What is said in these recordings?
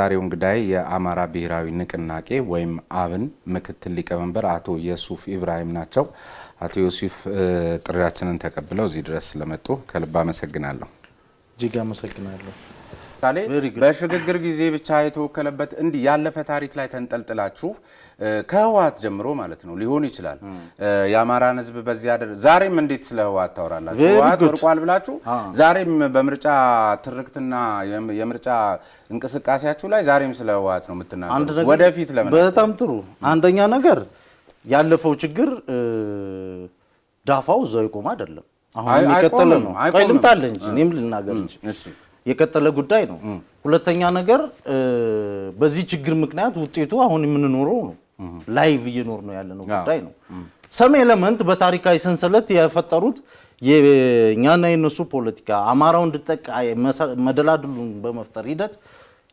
የዛሬው እንግዳይ የአማራ ብሔራዊ ንቅናቄ ወይም አብን ምክትል ሊቀመንበር አቶ ዩሱፍ ኢብራሂም ናቸው። አቶ ዩሱፍ ጥሪያችንን ተቀብለው እዚህ ድረስ ስለመጡ ከልብ አመሰግናለሁ። እጅግ አመሰግናለሁ። በሽግግር ጊዜ ብቻ የተወከለበት እንዲህ ያለፈ ታሪክ ላይ ተንጠልጥላችሁ ከህወሓት ጀምሮ ማለት ነው ሊሆን ይችላል የአማራን ህዝብ በዚያ ዛሬም እንዴት ስለ ህወሓት ታወራላችሁ? ህወሓት ወርቋል ብላችሁ ዛሬም በምርጫ ትርክትና የምርጫ እንቅስቃሴያችሁ ላይ ዛሬም ስለ ህወሓት ነው የምትናገሩት። ወደፊት ለምን? በጣም ጥሩ። አንደኛ ነገር ያለፈው ችግር ዳፋው እዛው ይቆም አይደለም፣ አሁን የሚቀጥል ነው። ልምጣለ እንጂ እኔም ልናገር እንጂ የቀጠለ ጉዳይ ነው። ሁለተኛ ነገር በዚህ ችግር ምክንያት ውጤቱ አሁን የምንኖረው ነው፣ ላይቭ እየኖር ነው ያለነው ጉዳይ ነው። ሰም ኤሌመንት በታሪካዊ ሰንሰለት የፈጠሩት የኛና የነሱ ፖለቲካ አማራው እንድጠቃ መደላድሉን በመፍጠር ሂደት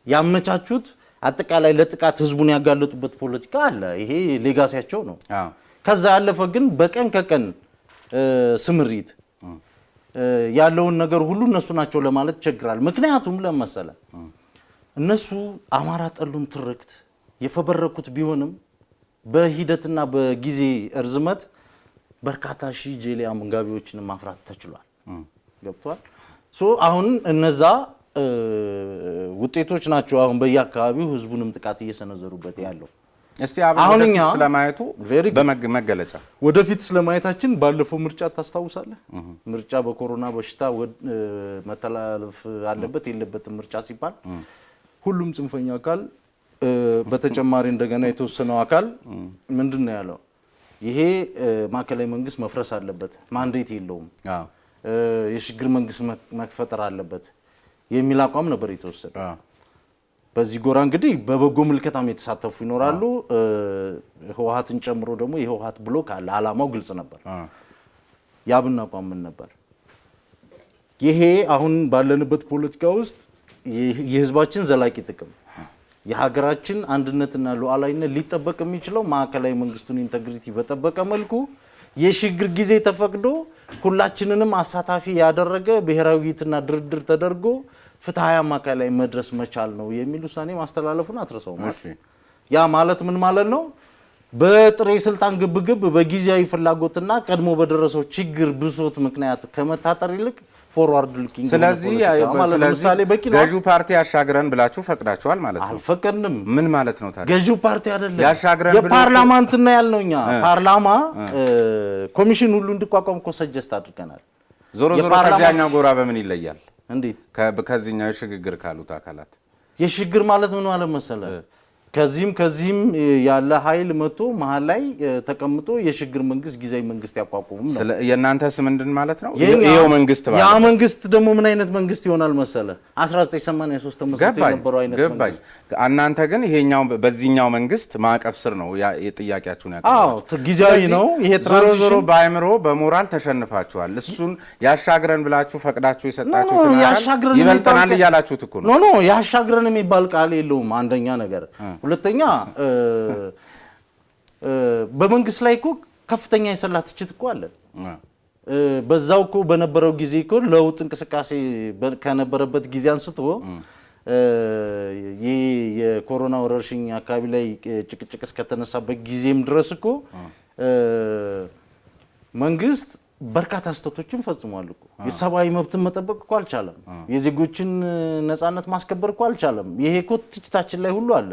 ያመቻቹት አጠቃላይ ለጥቃት ህዝቡን ያጋለጡበት ፖለቲካ አለ። ይሄ ሌጋሲያቸው ነው። ከዛ ያለፈ ግን በቀን ከቀን ስምሪት ያለውን ነገር ሁሉ እነሱ ናቸው ለማለት ይቸግራል። ምክንያቱም ለመሰለ እነሱ አማራ ጠሉን ትርክት የፈበረኩት ቢሆንም በሂደትና በጊዜ እርዝመት በርካታ ሺህ ጄሌ አንጋቢዎችን ማፍራት ተችሏል። ገብቷል። አሁን እነዛ ውጤቶች ናቸው አሁን በየአካባቢው ህዝቡንም ጥቃት እየሰነዘሩበት ያለው። እስቲ አሁንኛ ስለማየቱ በመገለጫ ወደፊት ስለማየታችን ባለፈው ምርጫ ታስታውሳለህ? ምርጫ በኮሮና በሽታ መተላለፍ አለበት የለበትም ምርጫ ሲባል ሁሉም ጽንፈኛ አካል በተጨማሪ እንደገና የተወሰነው አካል ምንድነው ያለው? ይሄ ማዕከላዊ መንግስት መፍረስ አለበት፣ ማንዴት የለውም፣ የሽግግር መንግስት መፈጠር አለበት የሚል አቋም ነበር የተወሰደው። በዚህ ጎራ እንግዲህ በበጎ ምልከታም የተሳተፉ ይኖራሉ። ህወሓትን ጨምሮ ደግሞ የህወሓት ብሎክ አለ። አላማው ግልጽ ነበር። ያብን አቋም ምን ነበር? ይሄ አሁን ባለንበት ፖለቲካ ውስጥ የህዝባችን ዘላቂ ጥቅም የሀገራችን አንድነትና ሉዓላዊነት ሊጠበቅ የሚችለው ማዕከላዊ መንግስቱን ኢንቴግሪቲ በጠበቀ መልኩ የሽግግር ጊዜ ተፈቅዶ ሁላችንንም አሳታፊ ያደረገ ብሔራዊ ውይይትና ድርድር ተደርጎ ፍትሃዊ አማካይ ላይ መድረስ መቻል ነው የሚል ውሳኔ ማስተላለፉን አትረሳው። ያ ማለት ምን ማለት ነው? በጥሬ ስልጣን ግብግብ በጊዜያዊ ፍላጎትና ቀድሞ በደረሰው ችግር ብሶት ምክንያት ከመታጠር ይልቅ ፎርዋርድ ሉኪንግ። ስለዚህ ገዢው ፓርቲ ያሻግረን ብላችሁ ፈቅዳችኋል ማለት ነው? አልፈቀድንም። ምን ማለት ነው ታዲያ? ገዢው ፓርቲ አይደለም ያሻግረን የፓርላማ እንትና ያልነውኛ ፓርላማ ኮሚሽን ሁሉ እንዲቋቋም እኮ ሰጀስት አድርገናል። ዞሮ ከዚያኛው ጎራ በምን ይለያል? እንዴት ከዚህኛው የሽግግር ካሉት አካላት የሽግግር ማለት ምን ማለት መሰለ? ከዚህም ያለ ኃይል መጥቶ መሀል ላይ ተቀምጦ የሽግግር መንግስት ጊዜያዊ መንግስት ያቋቁሙም ነው። የእናንተስ ምንድን ማለት ነው? ይሄው መንግስት ማለት ያ መንግስት ደግሞ ምን አይነት መንግስት ይሆናል መሰለ? 1983 ተመስርቶ የነበረው አይነት መንግስት። እናንተ ግን ይሄኛው በዚህኛው መንግስት ማዕቀፍ ስር ነው ጥያቄያችሁን ያቀረባችሁት። ጊዜያዊ ነው ይሄ ትራንዚሽን። ዞሮ በአይምሮ በሞራል ተሸንፋችኋል። እሱን ያሻግረን ብላችሁ ፈቅዳችሁ የሰጣችሁት ይበልጠናል እያላችሁት እኮ ነው። ኖ ያሻግረን የሚባል ቃል የለውም። አንደኛ ነገር ሁለተኛ በመንግስት ላይ እኮ ከፍተኛ የሰላ ትችት እኮ አለ። በዛው እኮ በነበረው ጊዜ እኮ ለውጥ እንቅስቃሴ ከነበረበት ጊዜ አንስቶ የኮሮና ወረርሽኝ አካባቢ ላይ ጭቅጭቅ እስከተነሳበት ጊዜም ድረስ እኮ መንግስት በርካታ ስህተቶችን ፈጽሟል እኮ። የሰብአዊ መብትን መጠበቅ እኮ አልቻለም። የዜጎችን ነፃነት ማስከበር እኮ አልቻለም። ይሄ እኮ ትችታችን ላይ ሁሉ አለ።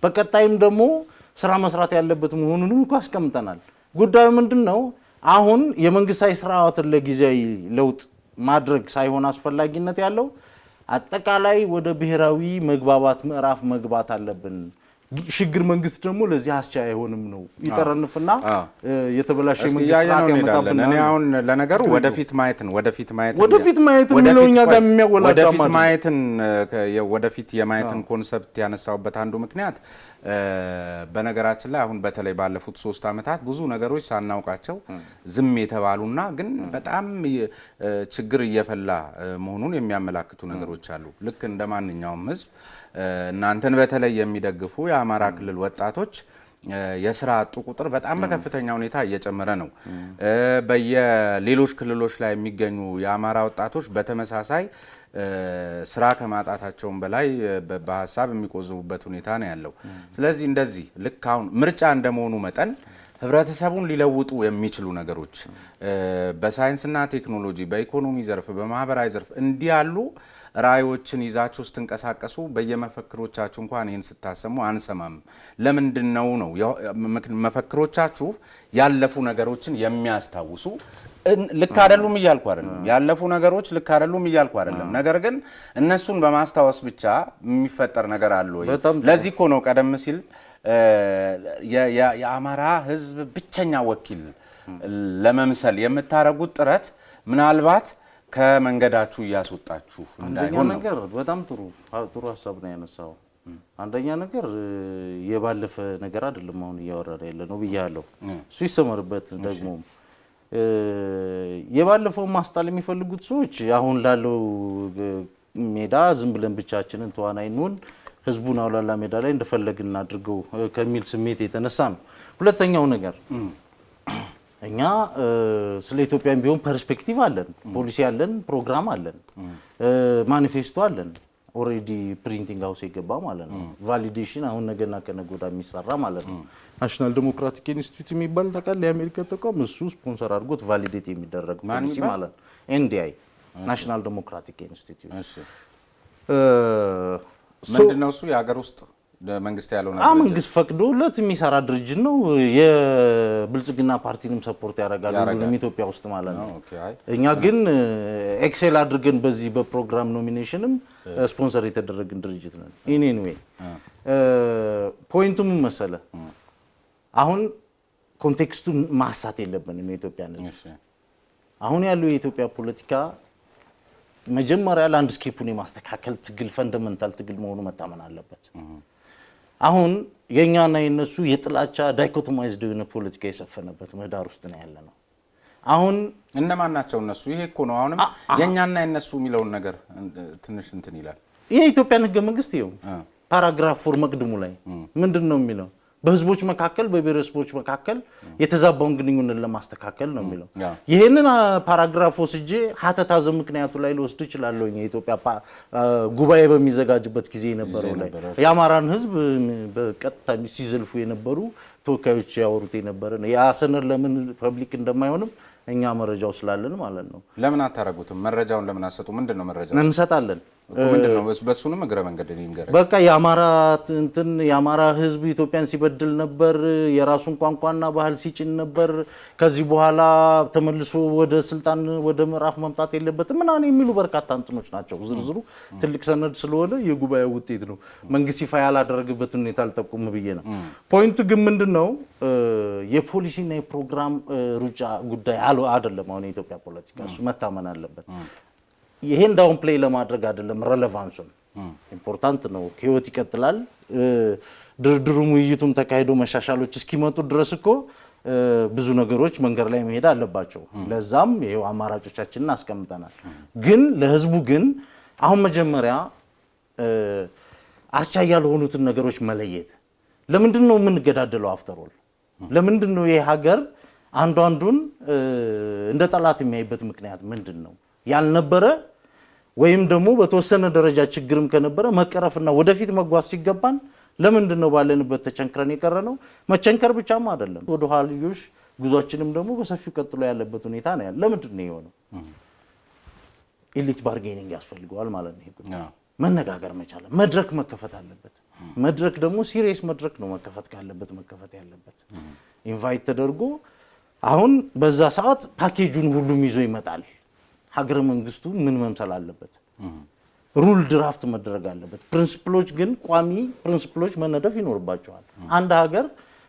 በቀጣይም ደግሞ ስራ መስራት ያለበት መሆኑንም እኮ አስቀምጠናል። ጉዳዩ ምንድነው? አሁን የመንግስታዊ ስርዓትን ለጊዜያዊ ለውጥ ማድረግ ሳይሆን አስፈላጊነት ያለው አጠቃላይ ወደ ብሔራዊ መግባባት ምዕራፍ መግባት አለብን። ሽግግር መንግስት ደግሞ ለዚህ አስቻይ አይሆንም ነው ይጠረንፍና የተበላሸ መንግስት ያመጣብናል። እኔ አሁን ለነገሩ ወደፊት ማየትን የሚለውኛ ጋር የሚያወላዳ ወደፊት የማየትን ኮንሰፕት ያነሳውበት አንዱ ምክንያት በነገራችን ላይ አሁን በተለይ ባለፉት 3 አመታት ብዙ ነገሮች ሳናውቃቸው ዝም የተባሉና ግን በጣም ችግር እየፈላ መሆኑን የሚያመላክቱ ነገሮች አሉ። ልክ እንደማንኛውም ህዝብ እናንተን በተለይ የሚደግፉ የአማራ ክልል ወጣቶች የስራ አጡ ቁጥር በጣም በከፍተኛ ሁኔታ እየጨመረ ነው። በየሌሎች ክልሎች ላይ የሚገኙ የአማራ ወጣቶች በተመሳሳይ ስራ ከማጣታቸውም በላይ በሀሳብ የሚቆዝቡበት ሁኔታ ነው ያለው። ስለዚህ እንደዚህ ልክ አሁን ምርጫ እንደመሆኑ መጠን ህብረተሰቡን ሊለውጡ የሚችሉ ነገሮች በሳይንስና ቴክኖሎጂ፣ በኢኮኖሚ ዘርፍ፣ በማህበራዊ ዘርፍ እንዲህ ያሉ ራዕዮችን ይዛችሁ ስትንቀሳቀሱ በየመፈክሮቻችሁ እንኳን ይህን ስታሰሙ አንሰማም። ለምንድን ነው? መፈክሮቻችሁ ያለፉ ነገሮችን የሚያስታውሱ ልክ አይደሉም እያልኩ አይደለም። ያለፉ ነገሮች ልክ አይደሉም እያልኩ አይደለም። ነገር ግን እነሱን በማስታወስ ብቻ የሚፈጠር ነገር አለ ወይ? ለዚህ እኮ ነው ቀደም ሲል የአማራ ህዝብ ብቸኛ ወኪል ለመምሰል የምታረጉት ጥረት ምናልባት ከመንገዳችሁ እያስወጣችሁ እንዳይሆን ነው። ነገር በጣም ጥሩ ሀሳብ ነው ያነሳው። አንደኛ ነገር የባለፈ ነገር አይደለም አሁን እያወራን ያለ ነው ብያለሁ። እሱ ይሰመርበት። ደግሞ የባለፈው ማስጣል የሚፈልጉት ሰዎች አሁን ላለው ሜዳ ዝም ብለን ብቻችንን ተዋናይ እንሆን ህዝቡን አውላላ ሜዳ ላይ እንደፈለግን አድርገው ከሚል ስሜት የተነሳ ነው። ሁለተኛው ነገር እኛ ስለ ኢትዮጵያም ቢሆን ፐርስፔክቲቭ አለን፣ ፖሊሲ አለን፣ ፕሮግራም አለን፣ ማኒፌስቶ አለን። ኦሬዲ ፕሪንቲንግ ሃውስ የገባ ማለት ነው። ቫሊዴሽን አሁን ነገና ከነገ ወዲያ የሚሰራ ማለት ነው። ናሽናል ዲሞክራቲክ ኢንስቲትዩት የሚባል ታውቃለህ? የአሜሪካ ተቋም እሱ ስፖንሰር አድርጎት ቫሊዴት የሚደረግ ፖሊሲ ማለት ነው። ኤንዲአይ ናሽናል ዲሞክራቲክ ኢንስቲትዩት ምንድነው? እሱ የሀገር ውስጥ መንግስት ያለው ነገር መንግስት ፈቅዶለት የሚሰራ ድርጅት ነው። የብልጽግና ፓርቲንም ሰፖርት ያደርጋል ሁሉንም ኢትዮጵያ ውስጥ ማለት ነው። እኛ ግን ኤክሴል አድርገን በዚህ በፕሮግራም ኖሚኔሽንም ስፖንሰር የተደረግን ድርጅት ነን። ኤኒዌይ ፖይንቱ ምን መሰለህ? አሁን ኮንቴክስቱን ማሳት የለብንም። የኢትዮጵያ አሁን ያለው የኢትዮጵያ ፖለቲካ መጀመሪያ ላንድስኬፑን የማስተካከል ትግል ፈንዳመንታል ትግል መሆኑ መታመን አለበት። አሁን የኛና የነሱ የጥላቻ ዳይኮቶማይዝድ የሆነ ፖለቲካ የሰፈነበት ምህዳር ውስጥ ነው ያለነው። አሁን እነማን ናቸው እነሱ? ይሄ እኮ ነው አሁንም የኛና የነሱ የሚለውን ነገር ትንሽ እንትን ይላል። የኢትዮጵያን ህገ መንግስት ይኸው ፓራግራፍ 4 መቅድሙ ላይ ምንድነው የሚለው? በህዝቦች መካከል በብሔረሰቦች መካከል የተዛባውን ግንኙነት ለማስተካከል ነው የሚለው። ይሄንን ፓራግራፍ ወስጄ ሀተታ ምክንያቱ ላይ ልወስድ እችላለሁ። የኢትዮጵያ ጉባኤ በሚዘጋጅበት ጊዜ የነበረው ላይ የአማራን ህዝብ በቀጥታ ሲዘልፉ የነበሩ ተወካዮች ያወሩት የነበረ ነው። ያ ሰነድ ለምን ፐብሊክ እንደማይሆንም እኛ መረጃው ስላለን ማለት ነው። ለምን አታረጉትም? መረጃውን ለምን አሰጡ? ምንድነው መረጃው? እንሰጣለን። ምንድነው? በሱንም እግረ መንገድ እንገረ በቃ የአማራ ህዝብ ኢትዮጵያን ሲበድል ነበር፣ የራሱን ቋንቋና ባህል ሲጭን ነበር። ከዚህ በኋላ ተመልሶ ወደ ስልጣን ወደ ምዕራፍ መምጣት የለበትም ምናምን የሚሉ በርካታ እንትኖች ናቸው። ዝርዝሩ ትልቅ ሰነድ ስለሆነ የጉባኤው ውጤት ነው። መንግስት ይፋ ያላደረገበትን ሁኔታ አልጠቁም ብዬ ነው። ፖይንቱ ግን ምንድነው? የፖሊሲና የፕሮግራም ሩጫ ጉዳይ አይደለም። አሁን የኢትዮጵያ ፖለቲካ እሱ መታመን አለበት። ይሄን ዳውን ፕሌይ ለማድረግ አይደለም። ሬሌቫንሱን ኢምፖርታንት ነው። ህይወት ይቀጥላል። ድርድሩም ውይይቱም ተካሂዶ መሻሻሎች እስኪመጡ ድረስ እኮ ብዙ ነገሮች መንገድ ላይ መሄድ አለባቸው። ለዛም ይሄው አማራጮቻችንን አስቀምጠናል። ግን ለህዝቡ ግን አሁን መጀመሪያ አስቻይ ያልሆኑትን ነገሮች መለየት። ለምንድን ነው የምንገዳደለው? አፍተሮል ለምንድን ነው ይሄ ሀገር አንዱ አንዱን እንደ ጠላት የሚያይበት ምክንያት ምንድን ነው? ያልነበረ ወይም ደግሞ በተወሰነ ደረጃ ችግርም ከነበረ መቀረፍና ወደፊት መጓዝ ሲገባን ለምንድን ነው ባለንበት ተቸንክረን የቀረ ነው? መቸንከር ብቻም አይደለም፣ ወደ ኋልዮሽ ጉዟችንም ደግሞ በሰፊው ቀጥሎ ያለበት ሁኔታ ነው ያለ። ለምንድን ነው የሆነው? ኤሊት ባርጌኒንግ ያስፈልገዋል ማለት ነው። መነጋገር መቻል፣ መድረክ መከፈት አለበት። መድረክ ደግሞ ሲሪየስ መድረክ ነው መከፈት ካለበት መከፈት ያለበት። ኢንቫይት ተደርጎ አሁን በዛ ሰዓት ፓኬጁን ሁሉም ይዞ ይመጣል። ሀገረ መንግስቱ ምን መምሰል አለበት? ሩል ድራፍት መደረግ አለበት። ፕሪንሲፕሎች ግን ቋሚ ፕሪንሲፕሎች መነደፍ ይኖርባቸዋል። አንድ ሀገር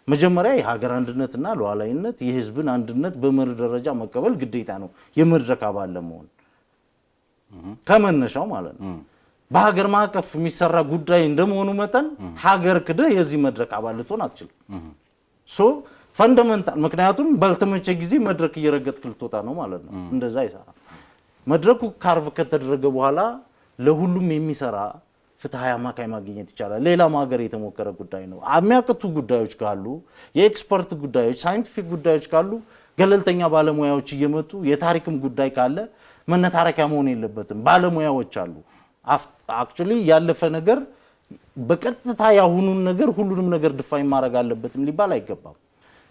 መጀመሪያ የሀገር አንድነትና ሉዓላዊነት የህዝብን አንድነት በመርህ ደረጃ መቀበል ግዴታ ነው፣ የመድረክ አባል ለመሆን ከመነሻው ማለት ነው። በሀገር ማዕቀፍ የሚሰራ ጉዳይ እንደመሆኑ መጠን ሀገር ክደህ የዚህ መድረክ አባል ልትሆን አትችልም። ሶ ፈንዳመንታል፣ ምክንያቱም ባልተመቸ ጊዜ መድረክ እየረገጥክ ልትወጣ ነው ማለት ነው። እንደዛ አይሰራም። መድረኩ ካርቭ ከተደረገ በኋላ ለሁሉም የሚሰራ ፍትሃዊ አማካይ ማግኘት ይቻላል። ሌላም ሀገር የተሞከረ ጉዳይ ነው። የሚያቅቱ ጉዳዮች ካሉ የኤክስፐርት ጉዳዮች ሳይንቲፊክ ጉዳዮች ካሉ ገለልተኛ ባለሙያዎች እየመጡ የታሪክም ጉዳይ ካለ መነታረኪያ መሆን የለበትም። ባለሙያዎች አሉ። አክቹሊ ያለፈ ነገር በቀጥታ ያሁኑን ነገር ሁሉንም ነገር ድፋይን ማድረግ አለበትም ሊባል አይገባም።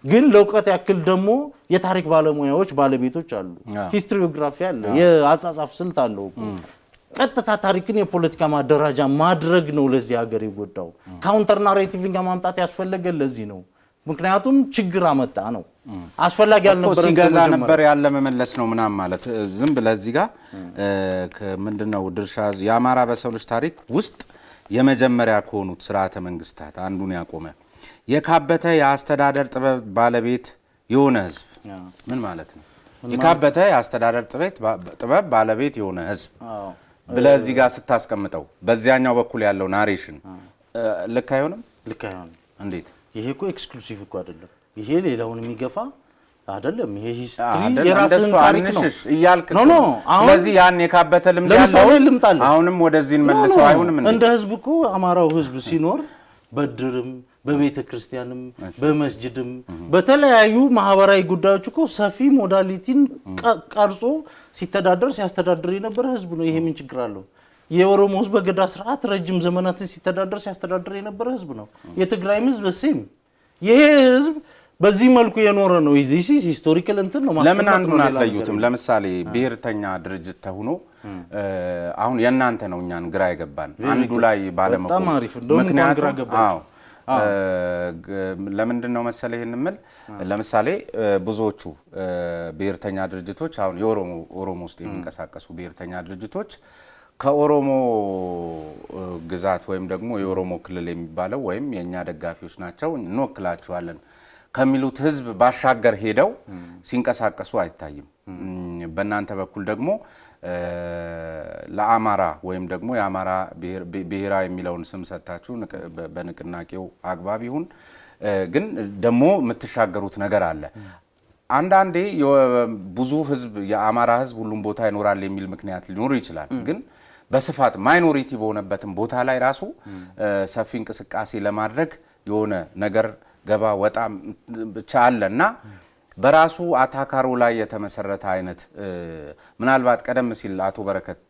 ግን ለውቀት ያክል ደግሞ የታሪክ ባለሙያዎች ባለቤቶች አሉ። ሂስትሪዮግራፊ አለ፣ የአጻጻፍ ስልት አለው። ቀጥታ ታሪክን የፖለቲካ ማደራጃ ማድረግ ነው ለዚህ ሀገር የጎዳው። ካውንተር ናሬቲቭን ማምጣት ያስፈለገ ለዚህ ነው። ምክንያቱም ችግር አመጣ ነው። አስፈላጊ ያልነበረ ሲገዛ ነበር ያለ መመለስ ነው ምናምን ማለት ዝም ብለህ እዚህ ጋር ምንድነው ድርሻ የአማራ በሰው ልጅ ታሪክ ውስጥ የመጀመሪያ ከሆኑት ስርዓተ መንግስታት አንዱን ያቆመ የካበተ የአስተዳደር ጥበብ ባለቤት የሆነ ህዝብ ምን ማለት ነው? የካበተ የአስተዳደር ጥበብ ባለቤት የሆነ ህዝብ ብለህ እዚህ ጋር ስታስቀምጠው በዚያኛው በኩል ያለው ናሬሽን ልክ አይሆንም። ልክ አይሆንም። እንዴት? ይሄ እኮ ኤክስክሉሲቭ እኮ አይደለም። ይሄ ሌላውን የሚገፋ አይደለም። ይሄ ሂስትሪ የራስን ታሪክ ነው እያልክ ነው። ስለዚህ ያን የካበተ ልምድ ያለው አሁንም ወደዚህ እንመልሰው አይሆንም። እንደ ህዝብ እኮ አማራው ህዝብ ሲኖር በድርም በቤተ ክርስቲያንም በመስጂድም በተለያዩ ማህበራዊ ጉዳዮች እኮ ሰፊ ሞዳሊቲን ቀርጾ ሲተዳደር ሲያስተዳድር የነበረ ህዝብ ነው። ይሄ ምን ችግር አለው? የኦሮሞ ህዝብ በገዳ ስርዓት ረጅም ዘመናትን ሲተዳደር ሲያስተዳድር የነበረ ህዝብ ነው። የትግራይም ህዝብ በሴም ይሄ ህዝብ በዚህ መልኩ የኖረ ነው። ዚስ ሂስቶሪካል እንትን ነው። ለምን አንዱን አትለዩትም? ለምሳሌ ብሔርተኛ ድርጅት ተሆኖ አሁን የእናንተ ነው እኛን ግራ የገባን አንዱ ላይ ባለመቆም ምክንያቱም ለምንድን ነው መሰለህ ይሄን ምል ለምሳሌ ብዙዎቹ ብሔርተኛ ድርጅቶች አሁን የኦሮሞ ውስጥ የሚንቀሳቀሱ ብሔርተኛ ድርጅቶች ከኦሮሞ ግዛት ወይም ደግሞ የኦሮሞ ክልል የሚባለው ወይም የኛ ደጋፊዎች ናቸው እንወክላቸዋለን ከሚሉት ህዝብ ባሻገር ሄደው ሲንቀሳቀሱ አይታይም። በእናንተ በኩል ደግሞ ለአማራ ወይም ደግሞ የአማራ ብሔራዊ የሚለውን ስም ሰጣችሁ በንቅናቄው አግባብ ይሁን ግን ደግሞ የምትሻገሩት ነገር አለ። አንዳንዴ ብዙ ህዝብ የአማራ ህዝብ ሁሉም ቦታ ይኖራል የሚል ምክንያት ሊኖር ይችላል። ግን በስፋት ማይኖሪቲ በሆነበትም ቦታ ላይ ራሱ ሰፊ እንቅስቃሴ ለማድረግ የሆነ ነገር ገባ ወጣ ብቻ አለና በራሱ አታካሮ ላይ የተመሰረተ አይነት ምናልባት ቀደም ሲል አቶ በረከት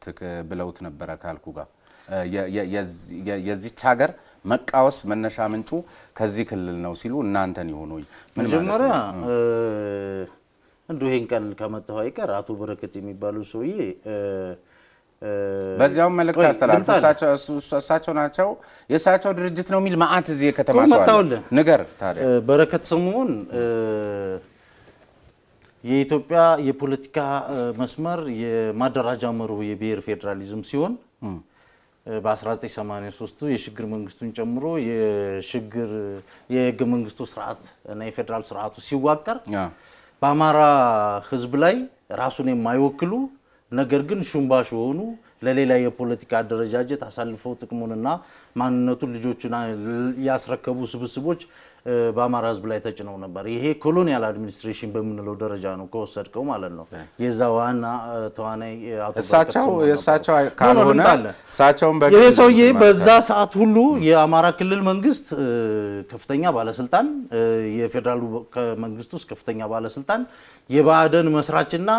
ብለውት ነበረ ካልኩ ጋር የዚች ሀገር መቃወስ መነሻ ምንጩ ከዚህ ክልል ነው ሲሉ እናንተን ይሆኑ መጀመሪያ እንደው ይሄን ቃል ከመጣው አይቀር አቶ በረከት የሚባሉ ሰውዬ በዚያው መልእክት አስተላልፉ። እሳቸው ናቸው የእሳቸው ድርጅት ነው የሚል ማአት እዚህ ከተማ ሰው ነገር ታዲያ በረከት ስምዖን የኢትዮጵያ የፖለቲካ መስመር የማደራጃ መርሁ የብሔር ፌዴራሊዝም ሲሆን በ1983 የሽግግር መንግስቱን ጨምሮ የህገ መንግስቱ ስርዓት እና የፌዴራል ስርዓቱ ሲዋቀር በአማራ ህዝብ ላይ ራሱን የማይወክሉ ነገር ግን ሹምባሽ ሆኑ ለሌላ የፖለቲካ አደረጃጀት አሳልፈው ጥቅሙንና ማንነቱን ልጆቹን ያስረከቡ ስብስቦች በአማራ ህዝብ ላይ ተጭነው ነበር። ይሄ ኮሎኒያል አድሚኒስትሬሽን በምንለው ደረጃ ነው ከወሰድከው ማለት ነው። የዛ ዋና ተዋናይ እሳቸው ካልሆነ እሳቸውን ይሄ ሰውዬ በዛ ሰዓት ሁሉ የአማራ ክልል መንግስት ከፍተኛ ባለስልጣን፣ የፌዴራሉ መንግስት ውስጥ ከፍተኛ ባለስልጣን፣ የብአዴን መስራችና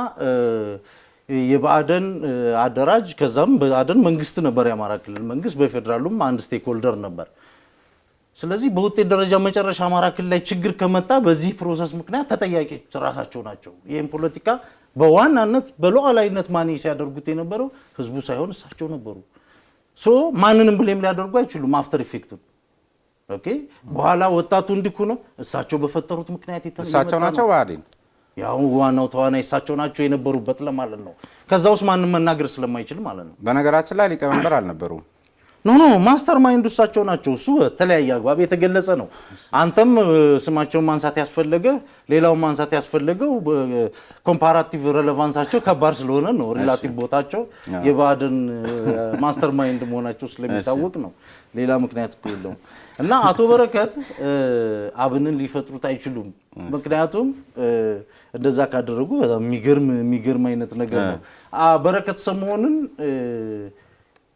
የብአዴን አደራጅ ከዛም ብአዴን መንግስት ነበር። የአማራ ክልል መንግስት በፌዴራሉም አንድ ስቴክ ሆልደር ነበር። ስለዚህ በውጤት ደረጃ መጨረሻ አማራ ክልል ላይ ችግር ከመጣ በዚህ ፕሮሰስ ምክንያት ተጠያቂዎች ራሳቸው ናቸው። ይህም ፖለቲካ በዋናነት በሉዓላዊነት ማኔ ሲያደርጉት የነበረው ህዝቡ ሳይሆን እሳቸው ነበሩ። ማንንም ብሌም ሊያደርጉ አይችሉም። አፍተር ኢፌክቱን ኦኬ በኋላ ወጣቱ እንዲኩ ነው እሳቸው በፈጠሩት ምክንያት እሳቸው ናቸው ብአዴን ያው ዋናው ተዋናይ እሳቸው ናቸው የነበሩበት ለማለት ነው። ከዛ ውስጥ ማንንም መናገር ስለማይችል ማለት ነው። በነገራችን ላይ ሊቀመንበር አልነበሩም። ኖ ማስተር ማይንድ እሳቸው ናቸው። እሱ በተለያየ አግባብ የተገለጸ ነው። አንተም ስማቸውን ማንሳት ያስፈለገ ሌላውን ማንሳት ያስፈለገው ኮምፓራቲቭ ሬሌቫንሳቸው ከባድ ስለሆነ ነው። ሪላቲቭ ቦታቸው የብአዴን ማስተር ማይንድ መሆናቸው ስለሚታወቅ ነው። ሌላ ምክንያት እኮ የለውም። እና አቶ በረከት አብንን ሊፈጥሩት አይችሉም። ምክንያቱም እንደዛ ካደረጉ በጣም የሚገርም አይነት ነገር ነው። በረከት ስምዖንን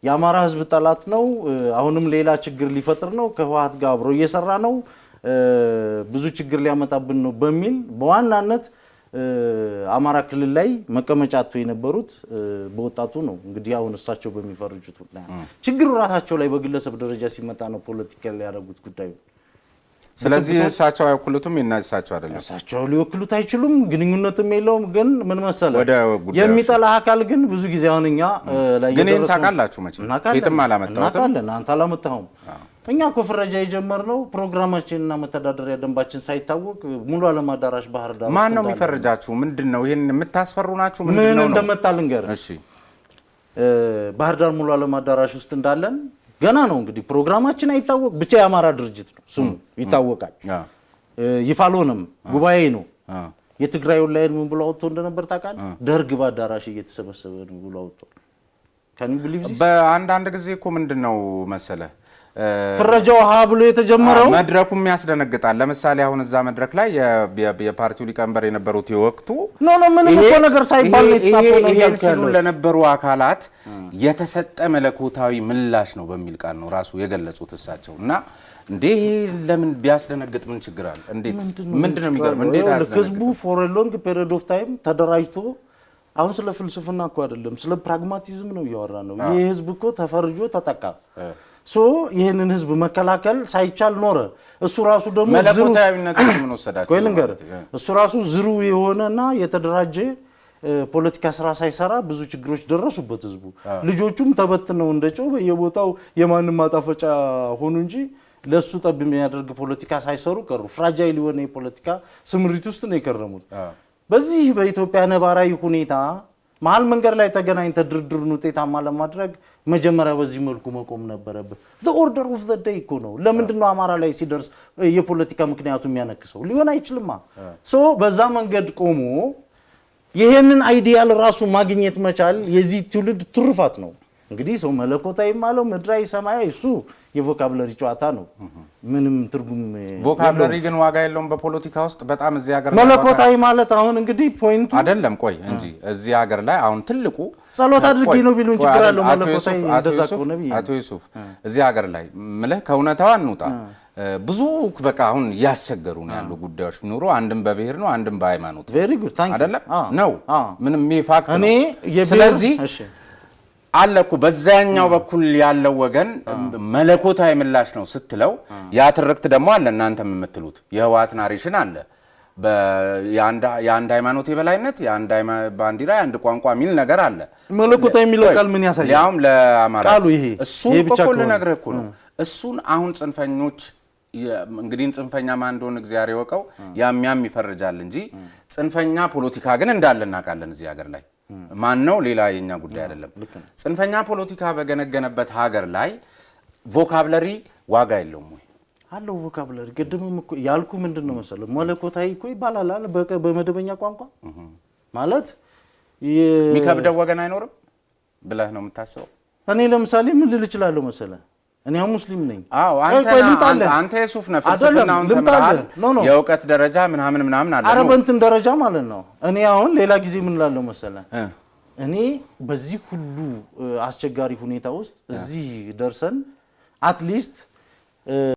የአማራ ህዝብ ጠላት ነው፣ አሁንም ሌላ ችግር ሊፈጥር ነው፣ ከህወሓት ጋር አብሮ እየሰራ ነው፣ ብዙ ችግር ሊያመጣብን ነው በሚል በዋናነት አማራ ክልል ላይ መቀመጫ አጥተው የነበሩት በወጣቱ ነው። እንግዲህ አሁን እሳቸው በሚፈርጁት ችግሩ ራሳቸው ላይ በግለሰብ ደረጃ ሲመጣ ነው ፖለቲካ ላይ ያደረጉት ጉዳዩ። ስለዚህ እሳቸው አይወክሉትም፣ እሳቸው አይደለም፣ እሳቸው ሊወክሉት አይችሉም፣ ግንኙነትም የለውም። ግን ምን መሰለ የሚጠላ አካል ግን ብዙ ጊዜ አሁን እኛ ላይ ግን ይሄን ታውቃላችሁ መቼም የትም አላመጣሁትም፣ አንተ አላመጣኸውም። እኛ እኮ ፍረጃ የጀመርነው ፕሮግራማችንና መተዳደሪያ ደንባችን ሳይታወቅ ሙሉ ዓለም አዳራሽ ባህር ዳር ማን ነው የሚፈርጃችሁ? ምንድነው ይሄን የምታስፈሩ ናችሁ? ምን እንደመጣ ልንገርህ። እሺ ባህር ዳር ሙሉ ዓለም አዳራሽ ውስጥ እንዳለን ገና ነው እንግዲህ ፕሮግራማችን አይታወቅ፣ ብቻ የአማራ ድርጅት ነው ስሙ ይታወቃል። ይፋ አልሆነም፣ ጉባኤ ነው። የትግራይ ኦንላይን ምን ብሎ አውጥቶ እንደነበር ታውቃለህ? ደርግ በአዳራሽ እየተሰበሰበ ነው ብሎ አውጥቶ በአንዳንድ ጊዜ እኮ ምንድነው መሰለህ ፍረጃው ሀ ብሎ የተጀመረው መድረኩም ያስደነግጣል። ለምሳሌ አሁን እዛ መድረክ ላይ የፓርቲው ሊቀመንበር የነበሩት የወቅቱ ምንም እኮ ነገር ሳይባል ነው የተጻፈው ነው ያልኩት ለነበሩ አካላት የተሰጠ መለኮታዊ ምላሽ ነው በሚል ቃል ነው ራሱ የገለጹት እሳቸው። እና እንዴ ለምን ቢያስደነግጥ ምን ችግር አለ? እንዴት ምንድነው የሚገርም? እንዴት ያስደነግጥ? ህዝቡ for a long period of time ተደራጅቶ አሁን ስለ ፍልስፍና እኮ አይደለም ስለ ፕራግማቲዝም ነው እያወራ ነው። ይሄ ህዝብ እኮ ተፈርጆ ተጠቃ ይሄንን ህዝብ መከላከል ሳይቻል ኖረ። እሱ ራሱ ደግሞ መለኮታዊነት ምን ወሰዳችሁ? እሱ ራሱ ዝሩ የሆነና የተደራጀ ፖለቲካ ስራ ሳይሰራ ብዙ ችግሮች ደረሱበት ህዝቡ። ልጆቹም ተበትነው እንደጨው በየቦታው የማንም ማጣፈጫ ሆኑ እንጂ ለሱ ጠብ የሚያደርግ ፖለቲካ ሳይሰሩ ቀሩ። ፍራጃይል የሆነ የፖለቲካ ስምሪት ውስጥ ነው የከረሙት። በዚህ በኢትዮጵያ ነባራዊ ሁኔታ መሀል መንገድ ላይ ተገናኝተ ድርድሩን ውጤታማ ለማድረግ መጀመሪያ በዚህ መልኩ መቆም ነበረበት። the order of the day እኮ ነው። ለምንድን ነው አማራ ላይ ሲደርስ የፖለቲካ ምክንያቱ የሚያነክሰው? ሊሆን አይችልማ። በዛ መንገድ ቆሞ ይሄንን አይዲያል ራሱ ማግኘት መቻል የዚህ ትውልድ ትሩፋት ነው። እንግዲህ ሰው መለኮታዊ ማለት ምድራዊ ሰማያዊ እሱ የቮካብለሪ ጨዋታ ነው። ምንም ትርጉም ቮካብለሪ ግን ዋጋ የለውም በፖለቲካ ውስጥ በጣም እዚህ ሀገር መለኮታዊ ማለት አሁን እንግዲህ ፖይንቱ አይደለም። ቆይ እንጂ እዚህ ሀገር ላይ አሁን ትልቁ ጸሎት አድርጊ ነው ቢሉን ችግር አለው። መለኮታዊ እንደዛቆ ነው። አቶ ዩሱፍ እዚህ ሀገር ላይ ምልህ ከእውነታው አንውጣ። ብዙ በቃ አሁን ያስቸገሩ ነው ያሉ ጉዳዮች ቢኖሩ አንድም በብሔር ነው አንድም በሃይማኖት አይደለም ነው ምንም ፋክት ነው። ስለዚህ አለኩ በዛኛው በኩል ያለው ወገን መለኮታዊ ምላሽ ነው ስትለው ያ ትርክት ደግሞ አለ። እናንተም የምትሉት የህወሓት ናሬሽን አለ። የአንድ ሃይማኖት የበላይነት የአንድ ባንዲራ የአንድ ቋንቋ የሚል ነገር አለ። መለኮታዊ የሚለው ቃል ምን ያሳያል? ያውም ለአማራ እሱን በኩል ነግረህ እኮ ነው። እሱን አሁን ጽንፈኞች እንግዲህ ጽንፈኛ ማን እንደሆነ እግዚአብሔር ይወቀው ያም ይፈርጃል እንጂ ጽንፈኛ ፖለቲካ ግን እንዳለ እናውቃለን እዚህ ሀገር ላይ ማን ነው ሌላ የኛ ጉዳይ አይደለም። ጽንፈኛ ፖለቲካ በገነገነበት ሀገር ላይ ቮካብለሪ ዋጋ የለውም ወይ? አለው ቮካብለሪ። ቅድምም እኮ ያልኩ ምንድነው መሰለህ መለኮታዊ እኮ ይባላል በመደበኛ ቋንቋ ማለት የሚከብደው ወገን አይኖርም ብለህ ነው የምታስበው? እኔ ለምሳሌ ምን ልል እችላለሁ መሰለህ እኔ ሙስሊም ነኝ። አንተ የሱፍ ነህ ፍልስፍናውን ተምረሃል የእውቀት ደረጃ ምናምን አለ። ኧረ በእንትን ደረጃ ማለት ነው። እኔ አሁን ሌላ ጊዜ ምን እላለሁ መሰለህ እኔ በዚህ ሁሉ አስቸጋሪ ሁኔታ ውስጥ እዚህ ደርሰን አትሊስት